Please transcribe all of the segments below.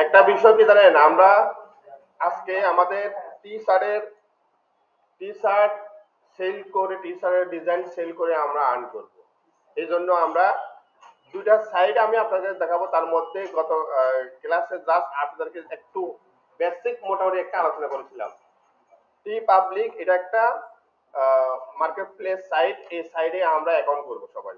একটা বিষয় কি জানেন, আমরা আজকে আমাদের টি শার্টের টি শার্ট সেল করে, টি শার্টের ডিজাইন সেল করে আমরা আর্ন করব। এই জন্য আমরা দুইটা সাইড আমি আপনাদের দেখাবো। তার মধ্যে গত ক্লাসে জাস্ট আপনাদেরকে একটু বেসিক মোটামুটি একটা আলোচনা করেছিলাম। টি পাবলিক এটা একটা মার্কেট প্লেস সাইট। এই সাইডে আমরা অ্যাকাউন্ট করব সবাই।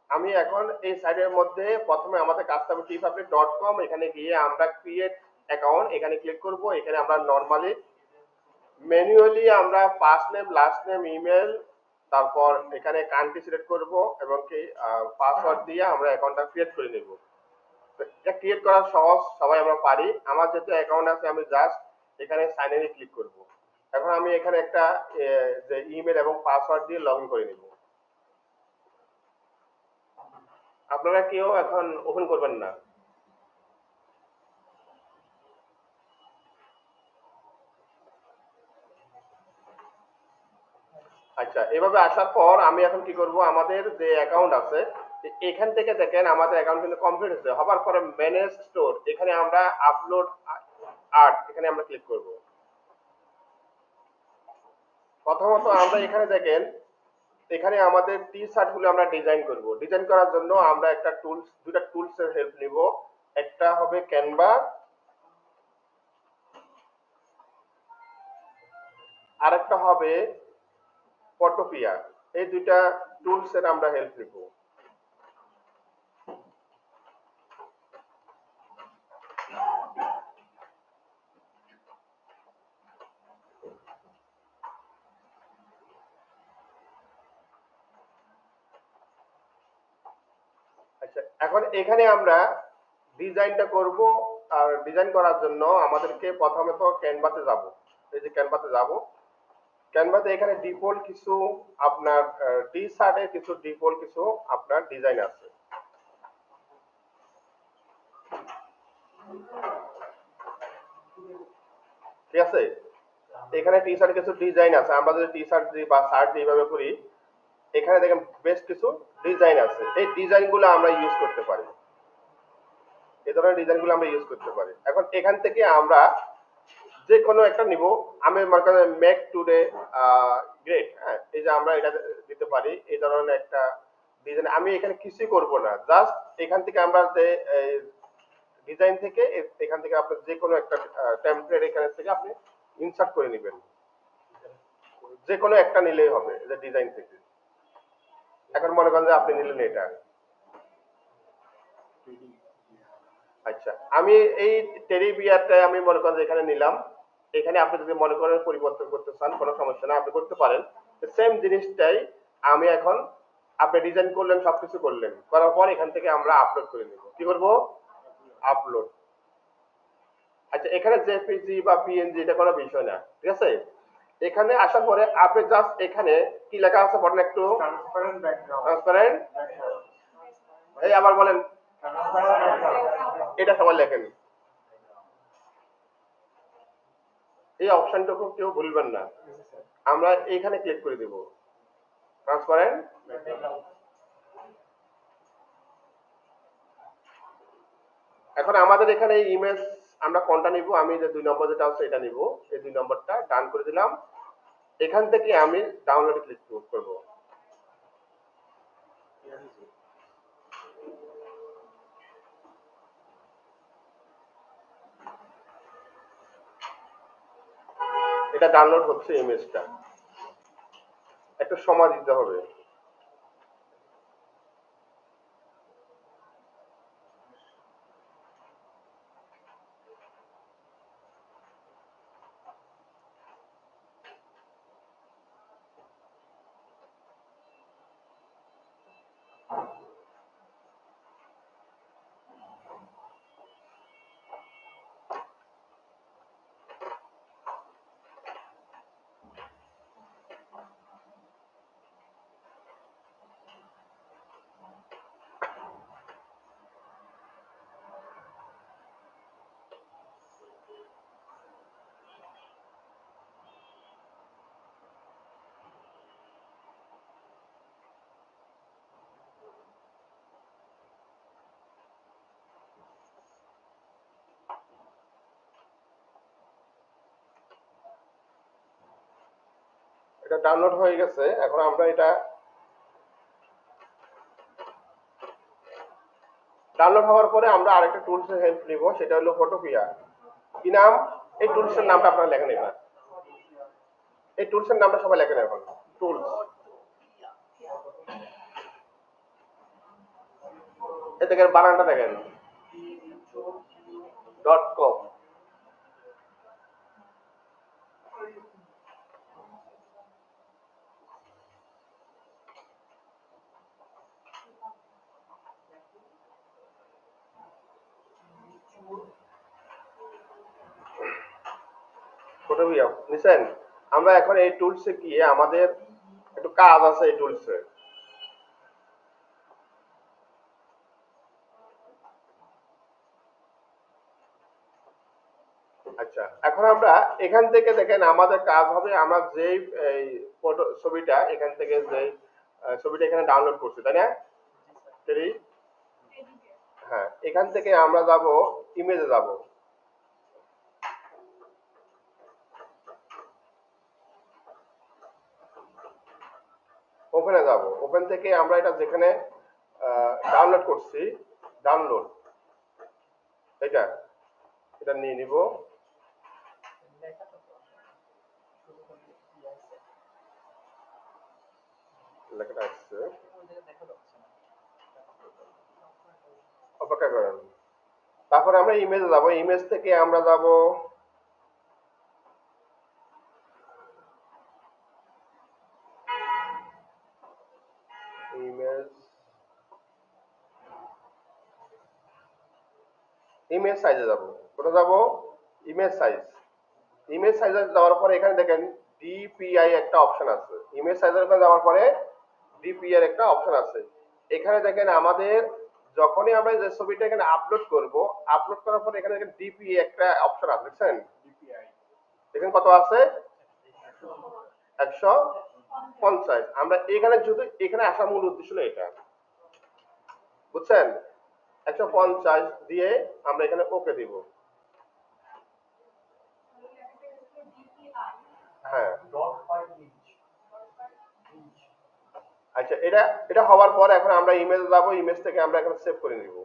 আমি এখন এই সাইটের মধ্যে প্রথমে আমাদের কাজটা হবে tpublic.com। এখানে গিয়ে আমরা ক্রিয়েট অ্যাকাউন্ট এখানে ক্লিক করব। এখানে আমরা নরমালি ম্যানুয়ালি আমরা first name, last name, email, তারপর এখানে কান্ট্রি সিলেক্ট করব এবং কি পাসওয়ার্ড দিয়ে আমরা অ্যাকাউন্টটা ক্রিয়েট করে নেব। এটা ক্রিয়েট করা সহজ, সবাই আমরা পারি। আমার যেহেতু অ্যাকাউন্ট আছে, আমি জাস্ট এখানে সাইন ইনে ক্লিক করব। এখন আমি এখানে একটা যে ইমেল এবং পাসওয়ার্ড দিয়ে লগ ইন করে নেব। আপনারা কেউ এখন ওপেন করবেন না। আচ্ছা, এভাবে আসার পর আমি এখন কি করব, আমাদের যে অ্যাকাউন্ট আছে এখান থেকে দেখেন আমাদের অ্যাকাউন্ট কিন্তু কমপ্লিট হয়েছে। হবার পরে ম্যানেজ স্টোর, এখানে আমরা আপলোড আর্ট এখানে আমরা ক্লিক করব। প্রথমত আমরা এখানে দেখেন, এখানে আমাদের টি শার্ট গুলো আমরা ডিজাইন করব। ডিজাইন করার জন্য আমরা একটা টুলস, দুটা টুলস এর হেল্প নিব। একটা হবে ক্যানভা, আর একটা হবে ফটোপিয়া। এই দুইটা টুলস এর আমরা হেল্প নিব। আচ্ছা, এখন এখানে আমরা ডিজাইনটা করব। আর ডিজাইন করার জন্য আমাদেরকে প্রথমে তো ক্যানভাতে যাব। এই যে ক্যানভাতে যাব, ক্যানভাতে এখানে ডিফল্ট কিছু আপনার টি শার্টের কিছু ডিফল্ট কিছু আপনার ডিজাইন আছে। ঠিক আছে, এখানে টি শার্ট কিছু ডিজাইন আছে। আমরা যদি টি শার্ট দিই বা শার্ট এইভাবে করি, এখানে দেখেন বেশ কিছু ডিজাইন আছে। এই ডিজাইনগুলো আমরা ইউজ করতে পারি। এই ধরনের ডিজাইনগুলো আমরা ইউজ করতে পারি। এখন এখান থেকে আমরা যে কোনো একটা নিব। আমি মনে করেন মেক টুডে গ্রেট, হ্যাঁ, এই যে আমরা এটা দিতে পারি। এই ধরনের একটা ডিজাইন আমি এখানে কিছুই করব না, জাস্ট এখান থেকে আমরা যে ডিজাইন থেকে এখান থেকে আপনি যে কোনো একটা টেমপ্লেট এখানে থেকে আপনি ইনসার্ট করে নেবেন। যে কোনো একটা নিলেই হবে যে ডিজাইন থেকে। এখন মনে করেন যে আপনি নিলেন এটা। আচ্ছা, আমি এই টেডি বিয়ারটা আমি মনে করেন যে এখানে নিলাম। এখানে আপনি যদি মনে করেন পরিবর্তন করতে চান, কোনো সমস্যা না, আপনি করতে পারেন। সেম জিনিসটাই আমি এখন, আপনি ডিজাইন করলেন, সবকিছু করলেন, করার পর এখান থেকে আমরা আপলোড করে নেব। কি করব? আপলোড। আচ্ছা, এখানে জেপিজি বা পিএনজি এটা কোনো বিষয় না, ঠিক আছে। এখানে আসার পরে আপনি জাস্ট এখানে কি লেখা আছে পড়েন একটু। Transparent background. ট্রান্সপারেন্ট, এই আবার বলেন। এটা সবাই লেখেন, এই অপশনটুকু কেউ ভুলবেন না। আমরা এইখানে ক্লিক করে দেব ট্রান্সপারেন্ট। এখন আমাদের এখানে ইমেজ আমরা কোনটা নিব, আমি যে 2 নম্বর যেটা আছে এটা নিব। এই 2 নম্বরটা ডান করে দিলাম। এখান থেকে আমি ডাউনলোডে ক্লিক করব। এটা ডাউনলোড হচ্ছে ইমেজটা, একটু সময় দিতে হবে। এটা ডাউনলোড হয়ে গেছে। এখন আমরা এটা ডাউনলোড হওয়ার পরে আমরা আরেকটা টুলস এর হেল্প নিব, সেটা হলো ফটোপিয়া। কি নাম? এই টুলস এর নামটা আপনারা লেখেন এবার। এই টুলস এর নামটা সবাই লেখেন এখন। টুলস, এই দেখেন বানানটা দেখেন, .com। ফটোপিয়া নিছেন? আমরা এখন এই টুলসে গিয়ে আমাদের একটু কাজ আছে এই টুলসে। আচ্ছা, এখন আমরা এখান থেকে দেখেন আমাদের কাজ হবে, আমরা যেই এই ফটো ছবিটা এখান থেকে যেই ছবিটা এখানে ডাউনলোড করছি, তাই না? হ্যাঁ, এখান থেকে আমরা যাব ইমেজে যাব। ওপেনে যাব। ওপেন থেকে আমরা এটা যেখানে ডাউনলোড করছি, ডাউনলোড, এটা এটা নিয়ে নিব। লেখাটা আসছে, অপেক্ষা করেন। তারপরে আমরা ইমেজে যাব। ইমেজ থেকে আমরা যাব ইমেজ, ইমেজ সাইজে যাব। কোথায় যাব? Image size. ইমেজ সাইজে যাওয়ার পরে এখানে দেখেন ডিপিআই একটা অপশন আছে। ইমেজ সাইজের ওখানে যাওয়ার পরে ডিপিআই এর একটা অপশন আছে। এখানে দেখেন আমাদের যখনই আমরা যে ছবিটা এখানে আপলোড করব, আপলোড করার পরে এখানে দেখেন ডিপিআই একটা অপশন আছে, দেখছেন? দেখেন কত আছে? 150। আমরা এখানে যদি এখানে আসার মূল উদ্দেশ্য হলো এটা, বুঝছেন? 150 দিয়ে আমরা এখানে ওকে দিব। হ্যাঁ, আচ্ছা, এটা এটা হওয়ার পর এখন আমরা ইমেজ যাব। ইমেজ থেকে আমরা এখানে সেভ করে নিব।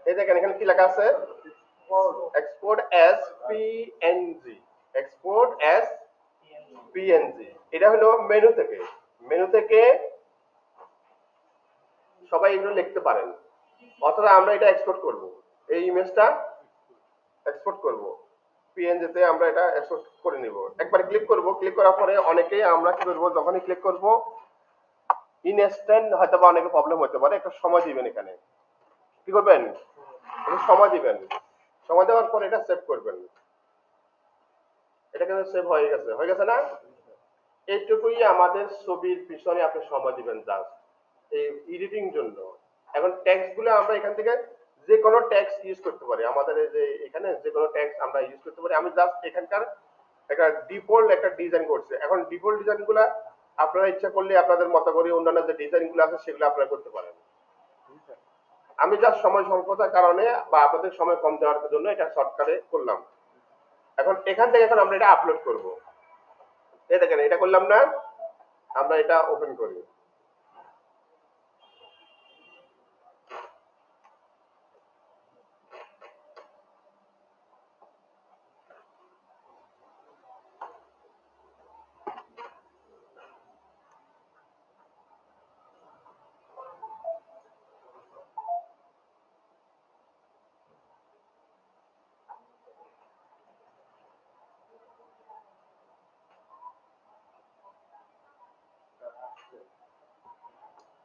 এই দেখেন এখানে কি লেখা আছে? Export as PNG, export as PNG. এটা হলো মেনু থেকে। মেনু থেকে সবাই এগুলো লিখতে পারেন, অথবা আমরা এটা এক্সপোর্ট করব। এই ইমেজটা এক্সপোর্ট করব পিএনজি তে, আমরা এটা এক্সপোর্ট করে নিব। একবার ক্লিক করব। ক্লিক করার পরে অনেকেই আমরা কি করব, যখনই ক্লিক করব ইনস্ট্যান্ট হয়তো বা অনেকে প্রবলেম হতে পারে, একটা সময় দিবেন। এখানে কি করবেন? একটু সময় দিবেন। সময় দেওয়ার পর এটা সেভ করবেন। এটা কিন্তু সেভ হয়ে গেছে, হয়ে গেছে না? এইটুকুই আমাদের ছবির পিছনে আপনি সময় দিবেন জাস্ট এই এডিটিং জন্য। এখন টেক্সট গুলো আমরা এখান থেকে যে কোনো টেক্সট ইউজ করতে পারি। আমাদের এই যে এখানে যে কোনো টেক্সট আমরা ইউজ করতে পারি। আমি জাস্ট এখানকার একটা ডিফল্ট একটা ডিজাইন করছি। এখন ডিফল্ট ডিজাইন গুলা আপনারা ইচ্ছা করলে আপনাদের মতো করে অন্যান্য যে ডিজাইন গুলো আছে সেগুলো আপনারা করতে পারেন। আমি জাস্ট সময় স্বল্পতার কারণে বা আপনাদের সময় কম দেওয়ার জন্য এটা শর্টকাটে করলাম। এখন এখান থেকে এখন আমরা এটা আপলোড করব। এই দেখেন এটা করলাম না? আমরা এটা ওপেন করি।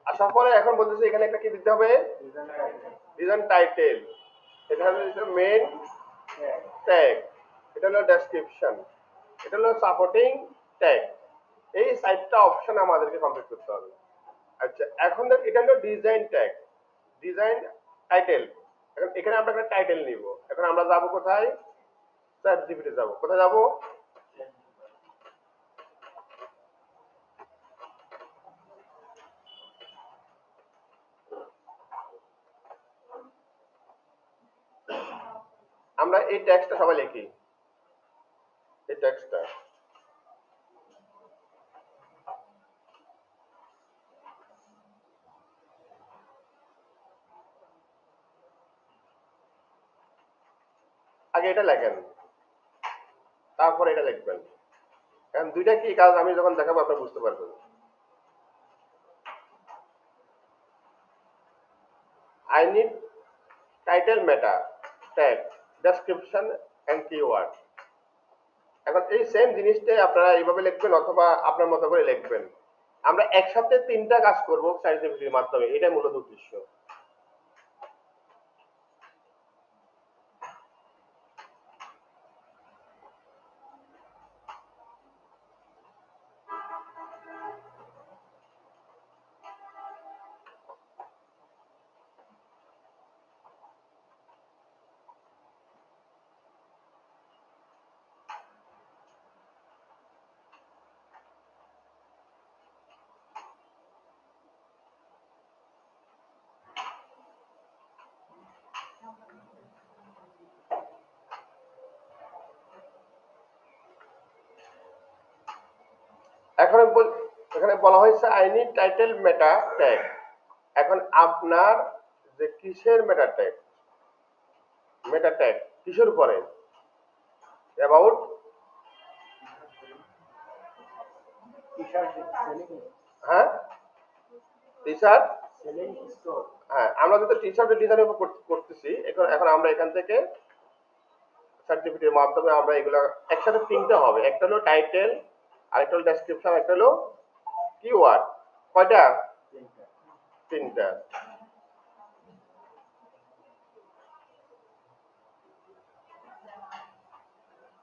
আসার পরে এখন বলতেছে এখানে একটা কি দিতে হবে? Design title. এটা হলো মেইন ট্যাগ, এটা হলো ডেসক্রিপশন, এটা হলো সাপোর্টিং ট্যাগ। এই 4টা অপশন আমাদেরকে কমপ্লিট করতে হবে। আচ্ছা, এখন এটা হলো ডিজাইন ট্যাগ, ডিজাইন টাইটেল। এখন এখানে আমরা একটা টাইটেল নিব। এখন আমরা যাব কোথায়? চ্যাট জিপিটি যাব। কোথায় যাব? আমরা এই টেক্সটটা সবাই লিখি, এই টেক্সটটা। আগে এটা লেখেন, তারপর এটা লিখবেন। কারণ দুইটা কি কাজ আমি যখন দেখাবো আপনারা বুঝতে পারবেন। I need title meta tag description and keyword। এখন এই সেম জিনিসটাই আপনারা এইভাবে লিখবেন অথবা আপনার মতো করে লিখবেন। আমরা একসাথে তিনটা কাজ করব চ্যাট জিপিটির মাধ্যমে, এটাই মূলত উদ্দেশ্য। এখন এখানে বলা হয়েছে I need title meta tag. এখন আপনার যে কিসের মেটা ট্যাগ, মেটা ট্যাগ কিসের উপরে? অ্যাবাউট হ্যাঁ টি শার্ট, হ্যাঁ আমরা যেহেতু টি শার্টের ডিজাইনের উপর করতেছি, এখন এখন আমরা এখান থেকে সার্টিফিকেটের মাধ্যমে আমরা এগুলো একসাথে তিনটা হবে। একটা হলো টাইটেল, আরেকটা হলো ডেসক্রিপশন, একটা হলো কিওয়ার্ড। কয়টা? তিনটা।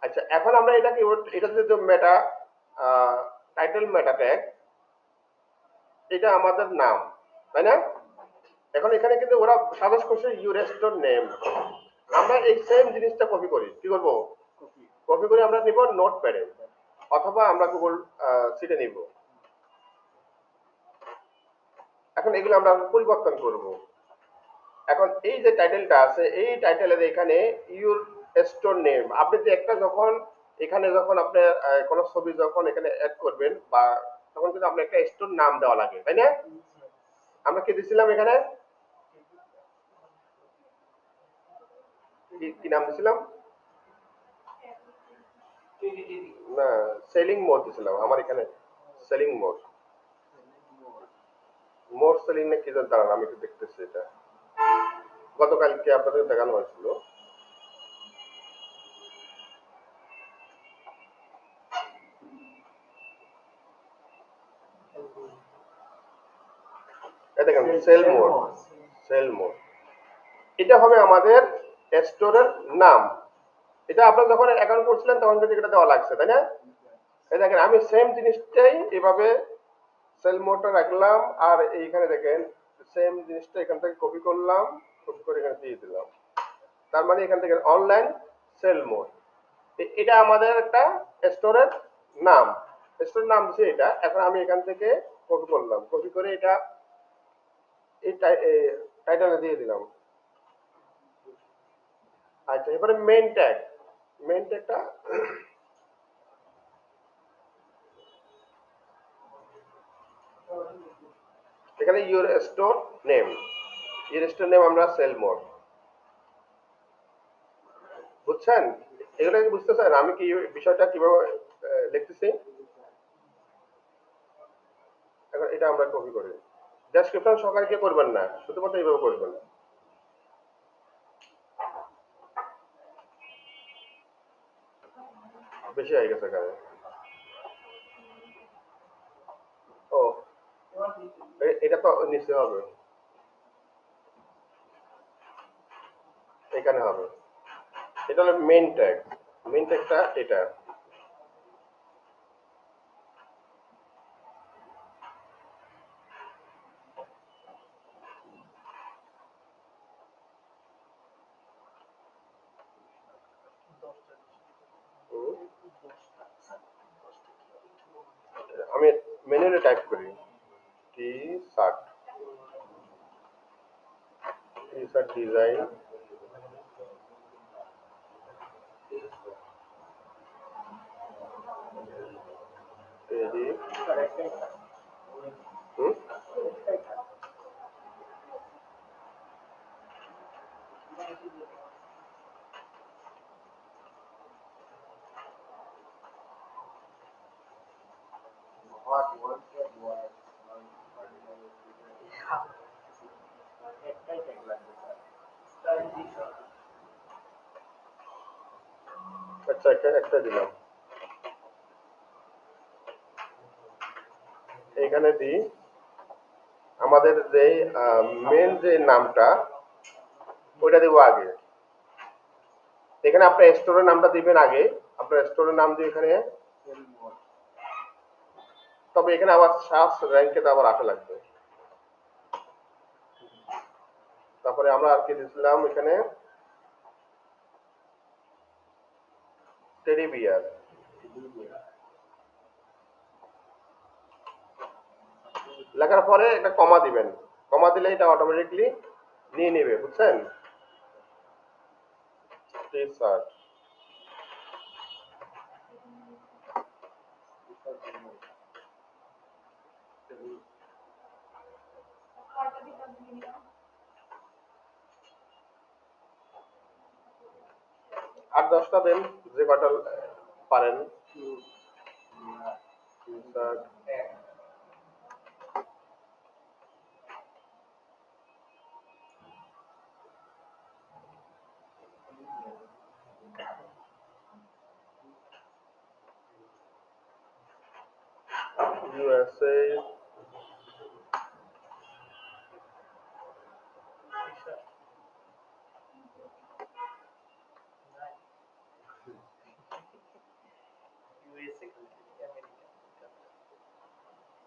আচ্ছা এখন আমরা এটা কি, এটা যদি মেটা টাইটেল মেটা ট্যাগ, এটা আমাদের নাম, তাই না? এখন এখানে কিন্তু ওরা সাজেস্ট করছে ইউর রেস্টোর নেম। আমরা এই সেম জিনিসটা কপি করি, কি করব? কপি করে আমরা নিব নোটপ্যাডে অথবা আমরা গুগল শিটে নিব। এখন এগুলো আমরা পরিবর্তন করব। এখন এই যে টাইটেলটা আছে, এই টাইটেলের এখানে ইউর স্টোর নেম, আপনি যে একটা যখন এখানে যখন আপনি কোনো ছবি যখন এখানে অ্যাড করবেন বা তখন কিন্তু আপনার একটা স্টোর নাম দেওয়া লাগে, তাই না? আমরা কি দিছিলাম এখানে? কি নাম দিছিলাম? না, সেলিং মোড দিছিলাম আমার এখানে। সেলিং মোড, মোড সেলিং না কি যেন, দাঁড়ান আমি একটু দেখতেছি। এটা গতকালকে আপনাদের দেখানো হয়েছিল। এই দেখেন সেল মোড, সেল মোড, এটা হবে আমাদের স্টোরের নাম। এটা আপনার যখন অ্যাকাউন্ট করছিলেন তখন কিন্তু এটা দেওয়া লাগছে, তাই না? এই দেখেন আমি সেম জিনিসটাই এভাবে সেল মোডটা রাখলাম, আর এইখানে দেখেন সেম জিনিসটা এখান থেকে কপি করলাম, কপি করে এখানে দিয়ে দিলাম। তার মানে এখান থেকে অনলাইন সেল মোড, এটা আমাদের একটা স্টোরের নাম। স্টোরের নাম দিচ্ছে এটা। এখন আমি এখান থেকে কপি করলাম, কপি করে এটা এই টাইটেলে দিয়ে দিলাম। আচ্ছা এবারে মেইন ট্যাগ, মেইন ট্যাগটা এখানে your store name, your store name আমরা সেল মোড, বুঝছেন? এগুলো কি বুঝতেছেন আমি কি বিষয়টা কিভাবে লিখতেছি? এখন এটা আমরা কপি করি, ডেসক্রিপশন সহকারে কি করবেন না, শুধুমাত্র এইভাবে করবেন। বেশি হয়ে গেছে এখানে। ও এটা তো নিচে হবে, এখানে হবে। এটা হলো মেইন ট্যাগ, মেইন ট্যাগটা এটা। ম্যানুয়ালি টাইপ করি টি শার্ট ডিজাইন রেডি। আচ্ছা একটা দিলাম, এখানে দিই আমাদের যে মেন যে নামটা ওইটা দিব আগে। এখানে আপনার স্টোরের নামটা দিবেন আগে, আপনার স্টোরের নাম দিয়ে এখানে, তবে এখানে আবার সার্চ র্যাঙ্কে তো আবার আসা লাগবে। তারপরে আমরা আর কি দিয়েছিলাম এখানে টেডি বিয়ার, লেখার পরে একটা কমা দিবেন, কমা দিলে এটা অটোমেটিকলি নিয়ে নেবে, বুঝছেন? টি শার্ট আর 10টা দেন যে কটা পারেন। ইউএসএ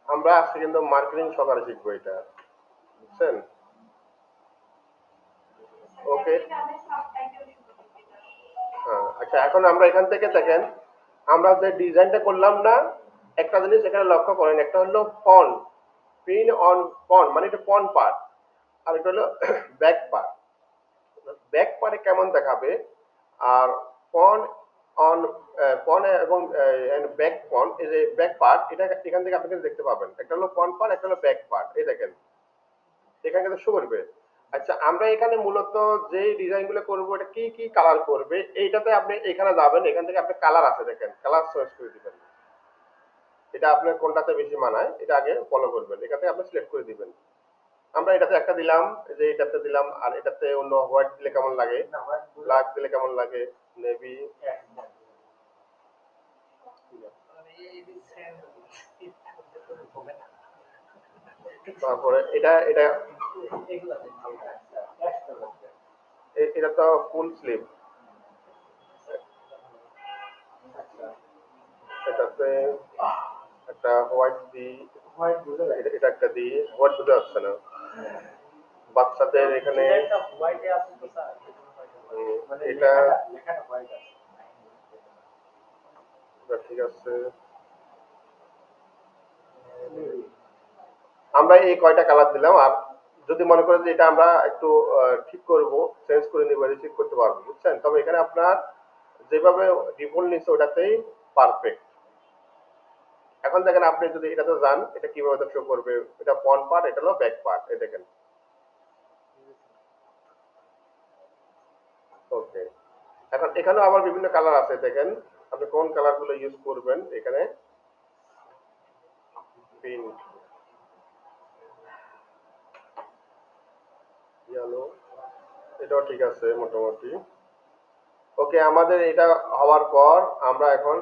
আমরা আজকে কিন্তু মার্কেটিং সহকারে শিখবো এটা, বুঝছেন? ওকে, হ্যাঁ আচ্ছা, এখন আমরা এখান থেকে দেখেন আমরা যে ডিজাইনটা করলাম না, একটা জিনিস এখানে লক্ষ্য করেন, একটা হলো ফন্ট, পিন অন ফন্ট মানে এটা ফন্ট পার্ট, আর এটা হলো ব্যাক পার্ট। ব্যাক পার্টে কেমন দেখাবে আর ফন্ট অন ফন্ট এবং ব্যাক ফন্ট, এই যে ব্যাক পার্ট, এটা এখান থেকে আপনি দেখতে পাবেন, একটা হলো ফন্ট পার্ট, একটা হলো ব্যাক পার্ট, এই দেখেন এখানে কিন্তু শো করবে। আচ্ছা, আমরা এখানে মূলত যে ডিজাইন গুলো করবো এটা কি কি কালার করবে, এইটাতে আপনি এখানে যাবেন, এখান থেকে আপনি কালার আছে দেখেন, কালার চয়েস করে দিবেন, এটা আপনার কোনটাতে বেশি মানায় এটা আগে ফলো করবেন, এখান থেকে আপনি সিলেক্ট করে দিবেন। আমরা এটাতে একটা দিলাম, যে এটাতে দিলাম, আর এটাতে অন্য হোয়াইট দিলে কেমন লাগে, ব্ল্যাক দিলে কেমন লাগে, নেভি, তারপরে এটা এটা এটা তো ফুল স্লিভ, এটাতে একটা হোয়াইট দিই, এটা একটা দিই, হোয়াইট বোঝা যাচ্ছে না বাচ্চাদের এখানে, এটা ঠিক আছে। আমরা এই কয়টা কালার দিলাম, আর যদি মনে করেন যে এটা আমরা একটু ঠিক করব, চেঞ্জ করে নিব, ঠিক করতে পারবো, বুঝছেন? তবে এখানে আপনার যেভাবে ডিফল্ট নিচ্ছে ওটাতেই পারফেক্ট। এখন দেখেন আপনি যদি এটাতে যান, এটা কিভাবে শো করবে, এটা ফ্রন্ট পার্ট, এটা হলো ব্যাক পার্ট, এই দেখেন। ওকে, এখন এখানেও আবার বিভিন্ন কালার আছে, দেখেন আপনি কোন কালার গুলো ইউজ করবেন। এখানে পিঙ্ক, ইয়েলো, এটাও ঠিক আছে মোটামুটি। ওকে, আমাদের এটা হওয়ার পর আমরা এখন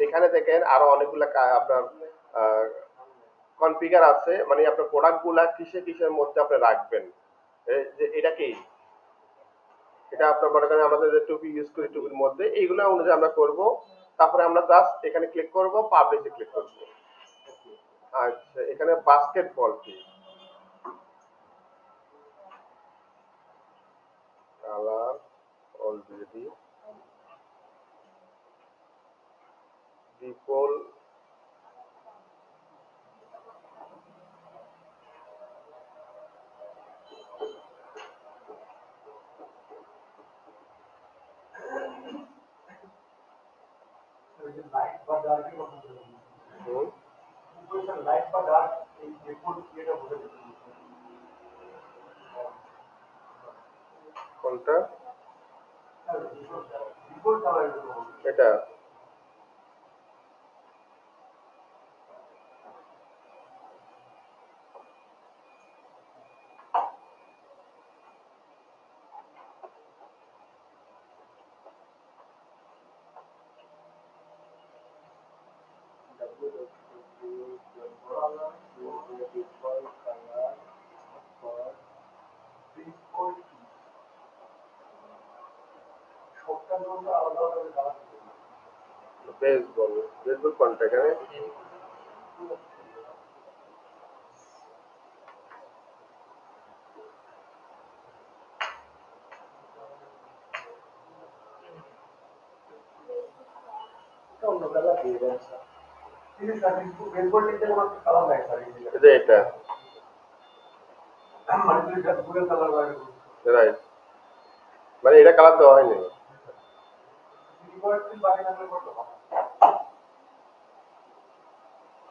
এখানে দেখেন আরো অনেকগুলা আপনার কনফিগার আছে, মানে আপনার প্রোডাক্ট গুলা কিসে কিসের মধ্যে আপনি রাখবেন। যে এটা কি, এটা আপনার মনে করেন আমাদের যে টুপি ইউজ করি, টুপির মধ্যে এইগুলো অনুযায়ী আমরা করব। তারপরে আমরা জাস্ট এখানে ক্লিক করব, পাবলিশে ক্লিক করব। আচ্ছা, এখানে বাস্কেটবল কি কালার অলরেডি ডিফল্ট হুম, কোনটা এটা? বেসবল, বেসবল কোনটা এখানে? এই যে এটা, রাইট, মানে এটা কালার দেওয়া হয়নি।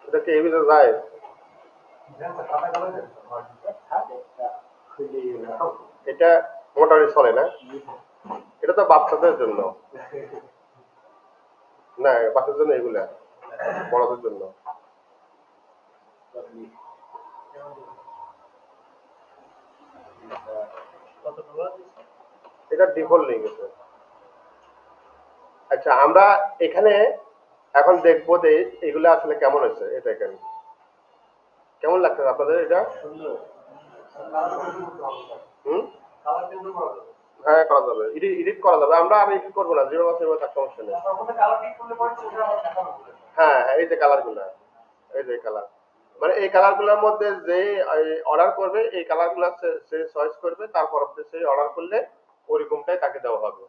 এটা কি এই ভিতরে যায়? এটা মোটরে চলে না, এটা তো বাচ্চাদের জন্য না, বাচ্চাদের জন্য এগুলা, বড়দের জন্য। এটা ডিফল্ট লিঙ্ক আছে। আচ্ছা, আমরা এখানে এখন দেখবো যে এগুলা আসলে কেমন হয়েছে। এটা এখানে কেমন লাগছে আপনাদের এটা? হুম, হ্যাঁ করা যাবে, এডিট করা যাবে। আমরা আর এডিট করবো না, যেভাবে আছে সেভাবে থাক, সমস্যা নেই। হ্যাঁ হ্যাঁ, এই যে কালার গুলা, এই যে কালার, মানে এই কালার গুলোর মধ্যে যে অর্ডার করবে এই কালার গুলা সে চয়েস করবে, তারপর সে অর্ডার করলে ওইরকমটাই তাকে দেওয়া হবে।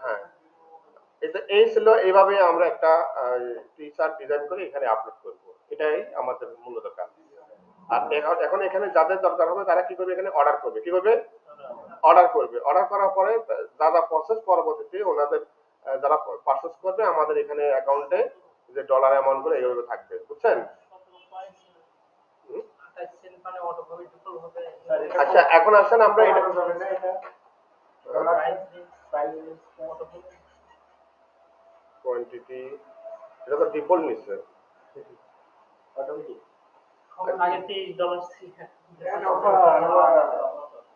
হ্যাঁ, এটা এই ছিল, এইভাবে আমরা একটা টি শার্ট ডিজাইন করে এখানে আপলোড করব, এটাই আমাদের মূলত কাজ। আর এখন এখানে যাদের দরকার হবে তারা কি করবে, এখানে অর্ডার করবে, কি করবে, অর্ডার করবে। অর্ডার করার পরে যা যা প্রসেস, পরবর্তীতে ওনাদের যারা পারচেজ করবে আমাদের এখানে অ্যাকাউন্টে যে ডলার অ্যামাউন্ট গুলো এইভাবে থাকবে, বুঝছেন? হুম? আচ্ছা, এখন আসেন আমরা এটা কোয়ান্টিটি, এটা তো ডিফল্ট নিচ্ছে।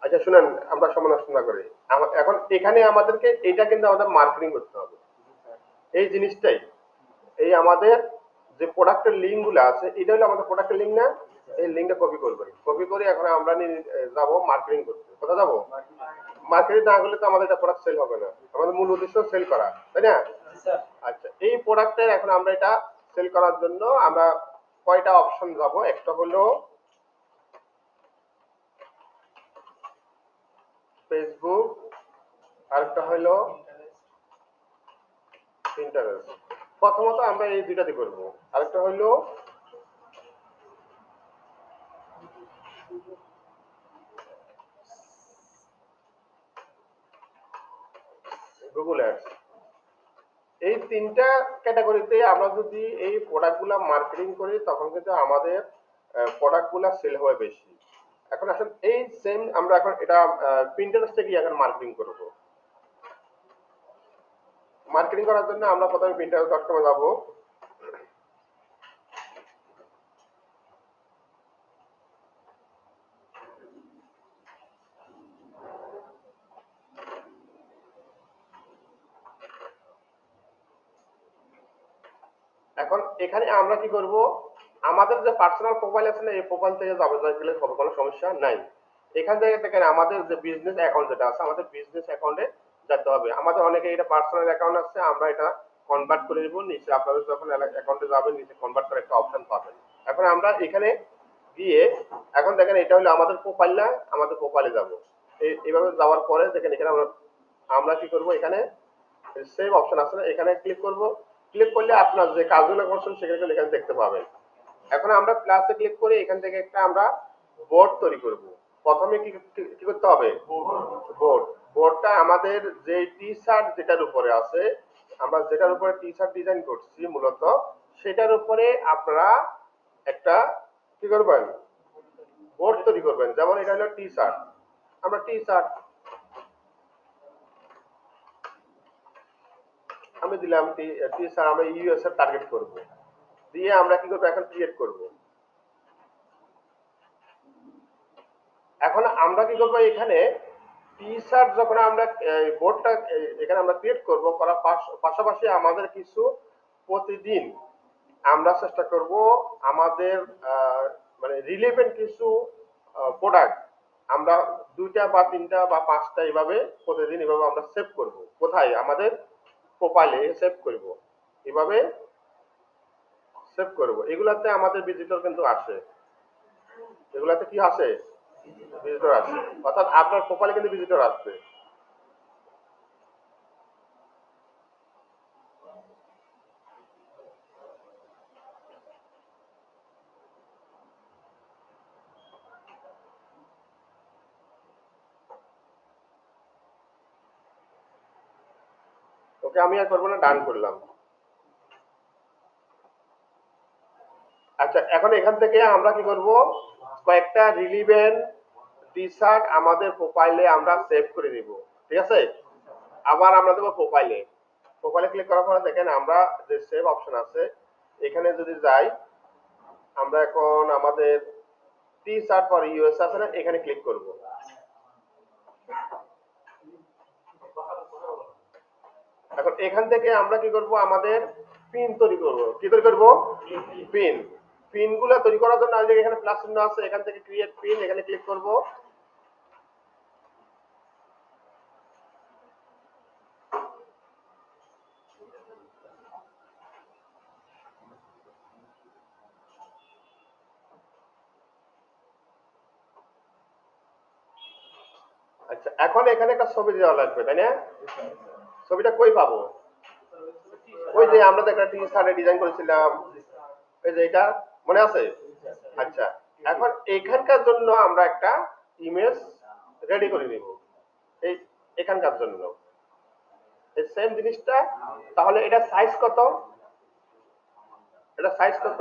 আচ্ছা শুনেন, আমরা সমালোচনা করি। এখন এখানে আমাদেরকে এটা কিন্তু আমাদের মার্কেটিং করতে হবে, এই জিনিসটাই। এই আমাদের যে প্রোডাক্টের লিঙ্ক গুলো আছে, এটা হলো আমাদের প্রোডাক্টের লিঙ্ক না? এই লিঙ্কটা কপি করবেন, কপি করে এখন আমরা যাব মার্কেটিং করতে। কোথায় যাবো? মার্কেটিং না হলে তো আমাদের এটা প্রোডাক্ট সেল হবে না, আমাদের মূল উদ্দেশ্য সেল করা, তাই না? আচ্ছা, এই প্রোডাক্টের এখন আমরা এটা সেল করার জন্য আমরা কয়টা অপশন যাব। একটা হলো ফেসবুক, আরেকটা হলো পিন্টারেস্ট। প্রথমত আমরা এই দুইটাতে করব। আরেকটা হলো গুগল অ্যাডস। এই তিনটা ক্যাটাগরিতে আমরা যদি এই প্রোডাক্টগুলা মার্কেটিং করি তখন কিন্তু আমাদের প্রোডাক্টগুলা সেল হবে বেশি। এখন আসলে এই সেম আমরা এখন এটা পিন্টারেস্টে গিয়ে এখন মার্কেটিং করব। মার্কেটিং করার জন্য আমরা প্রথমে pinterest.com এ যাব। এখন এখানে আমরা কি করব, আমাদের যে পার্সোনাল প্রোফাইল আছে না, এই প্রোফাইল থেকে যাবে, গেলে কোনো সমস্যা নাই। এখান থেকে দেখেন আমাদের যে বিজনেস অ্যাকাউন্ট যেটা আছে, আমাদের বিজনেস অ্যাকাউন্টে যেতে হবে। আমাদের অনেকে এটা পার্সোনাল অ্যাকাউন্ট আছে, আমরা এটা কনভার্ট করে নিব। নিচে আপনাদের যখন অ্যাকাউন্টে যাবেন নিচে কনভার্ট করার একটা অপশন পাবেন। এখন আমরা এখানে গিয়ে এখন দেখেন এটা হলো আমাদের প্রোফাইল না, আমাদের প্রোফাইলে যাব। এইভাবে যাওয়ার পরে দেখেন এখানে আমরা কি করব, এখানে সেভ অপশন আছে না, এখানে ক্লিক করব। ক্লিক করলে আপনার যে কাজগুলো করছেন সেগুলো এখানে দেখতে পাবেন। এখন আমরা প্লাসে ক্লিক করে এখান থেকে একটা আমরা বোর্ড তৈরি করব। প্রথমে কি কি করতে হবে, বোর্ড। বোর্ডটা আমাদের যে টি শার্ট যেটার উপরে আছে আমরা যেটার উপরে টি শার্ট ডিজাইন করছি মূলত সেটার উপরে আপনারা একটা কি করবেন, বোর্ড তৈরি করবেন। যেমন এটা হলো টি শার্ট, আমরা টি শার্ট আমি দিলাম টি শার্ট, আমরা ইউএস এর টার্গেট করব, দিয়ে আমরা কি করবো এখন ক্রিয়েট করব। এখন আমরা কি করবো এখানে টি শার্ট যখন আমরা বোর্ডটা এখানে আমরা ক্রিয়েট করব, করার পাশাপাশি আমাদের কিছু প্রতিদিন আমরা চেষ্টা করব আমাদের মানে রিলেভেন্ট কিছু প্রোডাক্ট আমরা 2টা বা 3টা বা 5টা এইভাবে প্রতিদিন এভাবে আমরা সেভ করব। কোথায়? আমাদের প্রোফাইলে সেভ করব, এভাবে সেভ করব। এগুলাতে আমাদের ভিজিটর কিন্তু আসে, এগুলাতে কি আসে? ভিজিটর আসে, অর্থাৎ আপনার প্রোফাইলে কিন্তু ভিজিটর আসবে। ওকে, আমি আর করবো না, ডান করলাম। আচ্ছা, এখন এখান থেকে আমরা কি করব, কয়েকটা রিলিভেন্ট টি শার্ট আমাদের প্রোফাইলে আমরা সেভ করে নিব। ঠিক আছে, আবার আমরা দেবো প্রোফাইলে। প্রোফাইলে ক্লিক করার পরে দেখেন আমরা যে সেভ অপশন আছে এখানে যদি যাই, আমরা এখন আমাদের টি শার্ট ফর ইউএস আছে না, এখানে ক্লিক করব। এখন এখান থেকে আমরা কি করব, আমাদের পিন তৈরি করব। কি তৈরি করব? পিন। পিনগুলো তৈরি করার জন্য এখানে প্লাস চিহ্ন আছে, এখান থেকে ক্রিয়েট পিন, এখানে ক্লিক করব। আচ্ছা, এখন এখানে একটা ছবি দেওয়া লাগবে, তাই না? ছবিটা কই পাবো? ওই যে আমরা তো একটা টি শার্টে ডিজাইন করেছিলাম, এই যে এটা মনে আছে? আচ্ছা, এখন এখানকার জন্য আমরা একটা ইমেজ রেডি করে নিব, এই এখানকার জন্য এই সেম জিনিসটা। তাহলে এটা সাইজ কত? এটা সাইজ কত?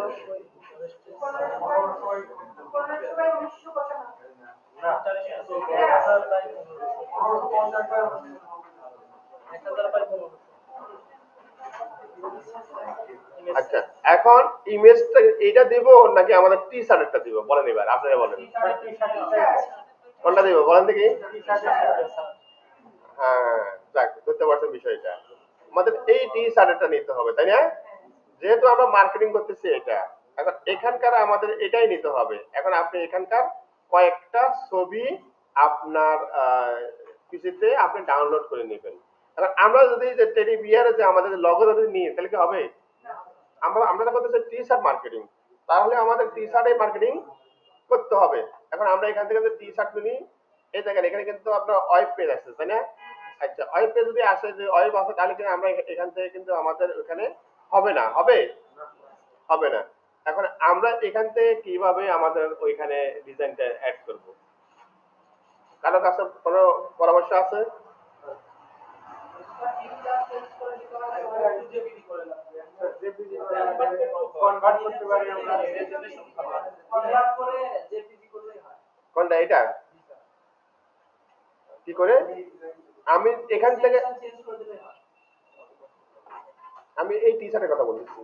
আচ্ছা, এখন ইমেজটা এটা দিব নাকি আমাদের টি শার্টটা দিব, বলেন এবার আপনারা বলেন কোনটা দিব, বলেন দেখি। হ্যাঁ, যাক, বুঝতে পারছেন বিষয়টা। আমাদের এই টি শার্টটা নিতে হবে, তাই না? যেহেতু আমরা মার্কেটিং করতেছি এটা, এখন এখানকার আমাদের এটাই নিতে হবে। এখন আপনি এখানকার কয়েকটা ছবি আপনার পিসিতে আপনি ডাউনলোড করে নেবেন। এখন আমরা যদি যে টেডি বিয়ারে যে আমাদের লগো যদি নিই তাহলে কি হবে? আমরা করতেছি টি শার্ট মার্কেটিং, তাহলে আমাদের টি শার্টে মার্কেটিং করতে হবে। এখন আমরা এখান থেকে টি শার্ট নিই, এই দেখেন এখানে কিন্তু আপনার ওয়েব পেজ আছে, তাই না? আচ্ছা, ওয়েব পেজ যদি আসে, যে ওয়েব আছে, তাহলে কিন্তু আমরা এখান থেকে কিন্তু আমাদের ওখানে হবে না, হবে হবে না। এখন আমরা এখান থেকে কিভাবে আমাদের ওইখানে ডিজাইনটা অ্যাড করব? কারো কাছে কোনো পরামর্শ আছে? কোনটা? এটা কি করে? আমি এখান থেকে আমি এই টি শার্টের কথা বলতেছি।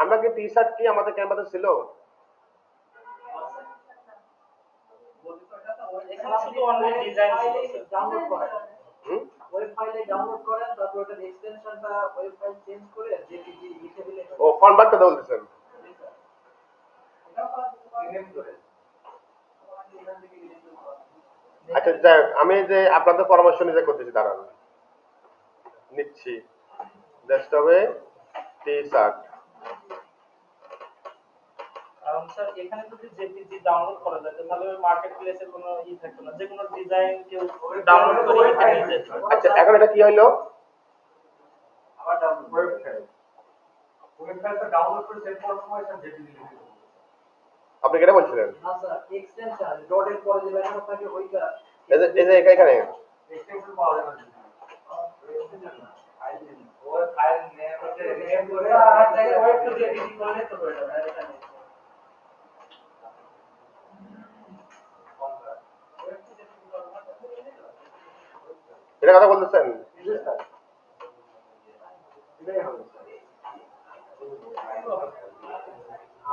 আমরা কি টি শার্ট কি আমাদের ক্যানভাসে ছিল? ও, কনভার্ট কথা বলতেছেন। আচ্ছা, যাই হোক, আমি যে আপনাদের পরামর্শ নিজে করতেছি, দাঁড়ান নিচ্ছি। ডেস্কটপে টি শার্ট, স্যার এখানে যদি জেপিজি ডাউনলোড করা যায় তাহলে ওই মার্কেট প্লেসের কোনো থাকতো না, যে কোনো ডিজাইন কেউ ডাউনলোড করে নিতে যেত। আচ্ছা, এখন এটা কি হইলো? আবার ডাউনলোড ওয়েবসাইটটা ডাউনলোড করে সেভ করার সময় স্যার জেপিজি লিখে দেব। আপনি কেটে বলছিলেন? না স্যার, এক্সটেনশন ডটের পরে যে লেখা থাকে ওইটা, এই যে এখানে এক্সটেনশন পাওয়া যায় না। এটা কথা বলতেছেন?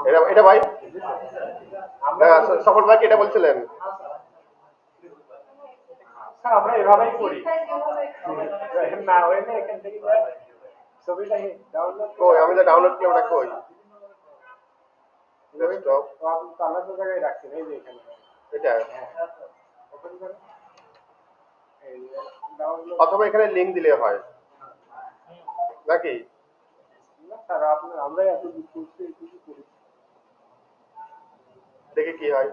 এটা এটা ভাই সফল ভাই কি এটা বলছিলেন? স্যার আমরা এভাবেই করি না হইলে এখান থেকে ছবিটা ডাউনলোড কই আমি যে ডাউনলোড করলাম ওটা কই? ডেস্কটপ আলাদা জায়গায় রাখছেন এই যে এখানে এটা ওপেন করে এই ডাউনলোড অথবা এখানে লিংক দিলে হয় নাকি? না স্যার আপনার আমরা এত কিছু করি দেখি কি হয়।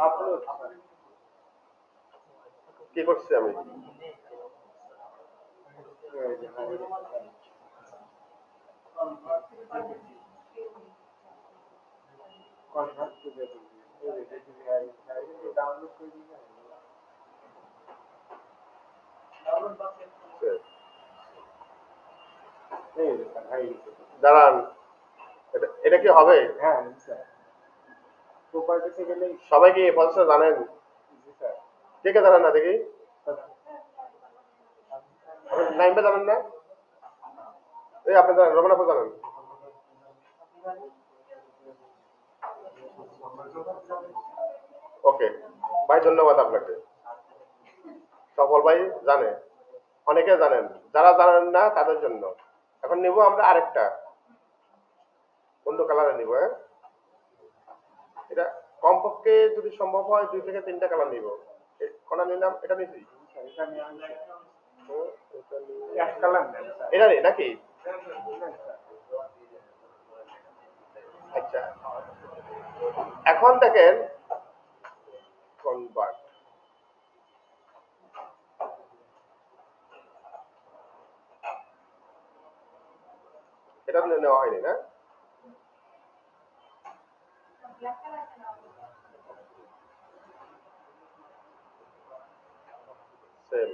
আপলোড কি করছি আমি? কনভার্ট করে দেব ডাউনলোড করে দিলে এই যে স্যার হাই দাঁড়ান, এটা কি হবে? হ্যাঁ স্যার প্রপার্টিতে গেলে সবাই কি এই প্রসেসটা জানেন? জি স্যার কে কে জানেন না দেখি? নাইমটা জানেন না? এই আপনি জানেন, রোমান আপনি জানেন? ওকে ভাই, ধন্যবাদ আপনাকে। সফল ভাই জানে, অনেকে জানেন, যারা জানেন না তাদের জন্য। এখন নিব আমরা আরেকটা অন্য কালারে নিব। হ্যাঁ, এটা কমপক্ষে যদি সম্ভব হয় 2 থেকে 3টা কালার নিব। কোনটা নিলাম? এটা নিছি। এটা নিয়ে আমি এক কালার নেন স্যার এটা নেই নাকি? আচ্ছা, এখন দেখেন কনভার্ট, এটা নেওয়া হয়নি না? সেম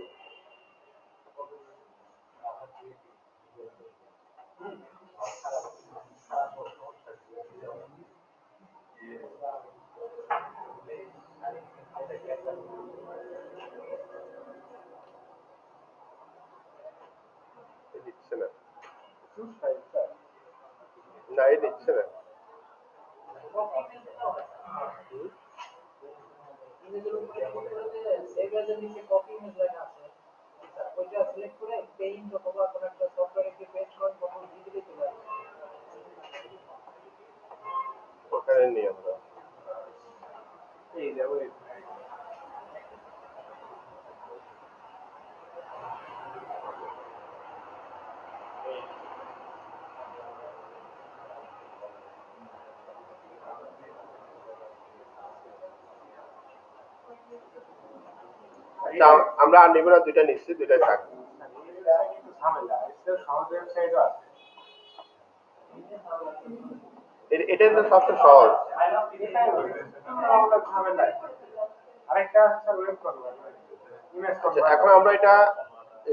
দিচ্ছে না, না এই দিচ্ছে না। ওখানে নিয়ে আমরা এই যাবো আচ্ছা, আমরা আর নিব না, 2টা নিচ্ছি, 2টাই থাক। ঝামেলা এটা সহজ ওয়েবসাইটও আছে এটা তো সবচেয়ে সহজ। ঝামেলা আরেকটা স্যার ওয়েব কনভার্ট ইমেজ আচ্ছা, কনভার্ট এখন আমরা এটা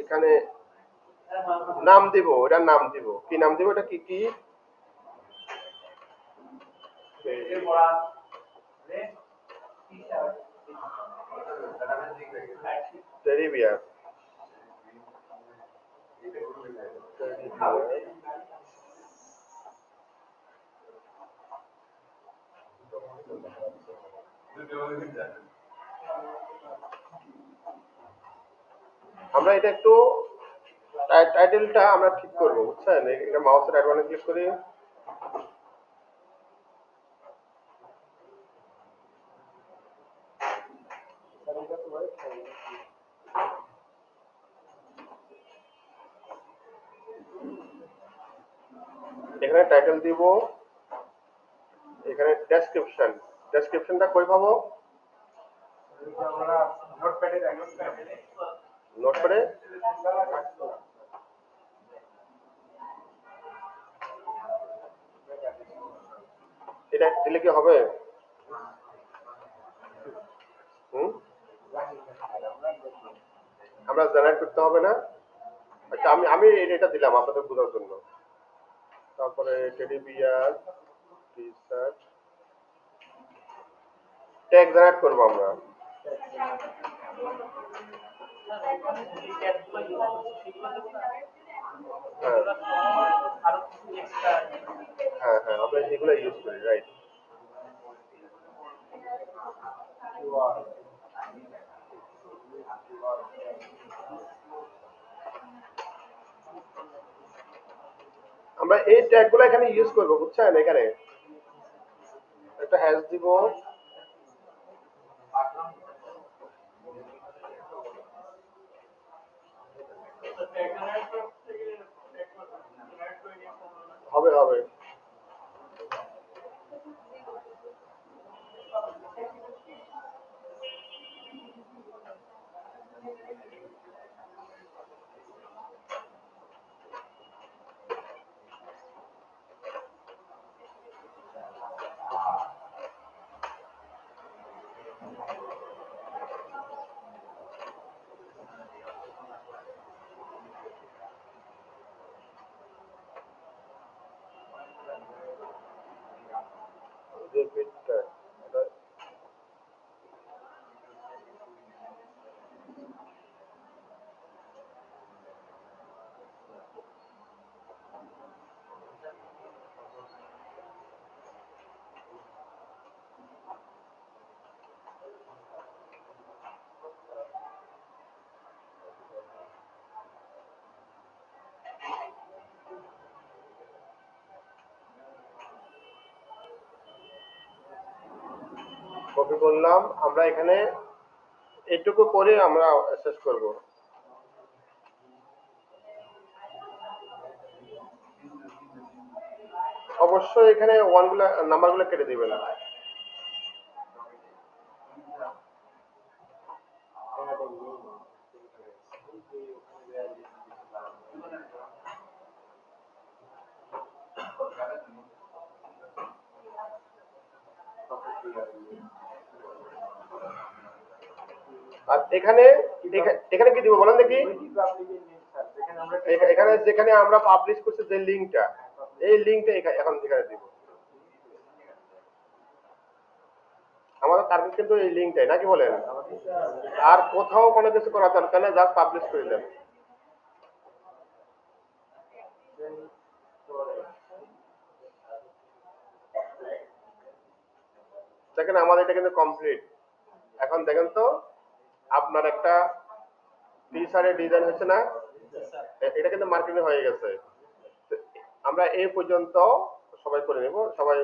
এখানে নাম দিব, এটার নাম দিব, কি নাম দিব? এটা কি কি? Teddy bear. আমরা এটা একটু টাইটেলটা আমরা ঠিক করবো, বুঝছেন? এটা মাউসের রাইট বাটনে ক্লিক করি, এখানে টাইটেল দিব, এখানে ডেসক্রিপশন। ডেসক্রিপশনটা কই পাবো? আমরা নোটপ্যাডে রাখি নোটপ্যাডে। এটা দিলে কি হবে? আমরা জেনারেট করতে হবে না? আমি আমি এটা দিলাম আপনাদের বোঝার জন্য। তারপরে teddy bear, T shirt, tag generate করবো আমরা। এই ট্যাগগুলো ইউজ করছি সেগুলো দেবো না? হ্যাঁ আরো কিছু এক্সট্রা হ্যাঁ হ্যাঁ, আমরা এগুলো ইউজ করি, রাইট। আমরা এই ট্যাগগুলো এখানে ইউজ করবো, বুঝছেন? এখানে একটা হ্যাশ দিব, হবে হবে। রিপিট ট্যাগ, কপি করলাম। আমরা এখানে এটুকু করে আমরা শেষ করব। অবশ্যই এখানে ওয়ানগুলো নাম্বারগুলো কেটে দিবেন। আর এখানে এখানে কি দিব বলেন দেখি? এখানে যেখানে আমরা পাবলিশ করছি যে লিংকটা, এই লিংকটা এখন এখানে দিব। আমাদের টার্গেট কিন্তু এই লিংকটাই, নাকি বলেন? আর কোথাও কোনো কিছু করার দরকার নেই, জাস্ট পাবলিশ করে দেন। দেখেন আমাদের এটা কিন্তু কমপ্লিট। এখন দেখেন তো আপনার একটা টি শার্টের ডিজাইন হচ্ছে না, এটা কিন্তু মার্কেটিং হয়ে গেছে। আমরা এই পর্যন্ত সবাই করে নেব, সবাই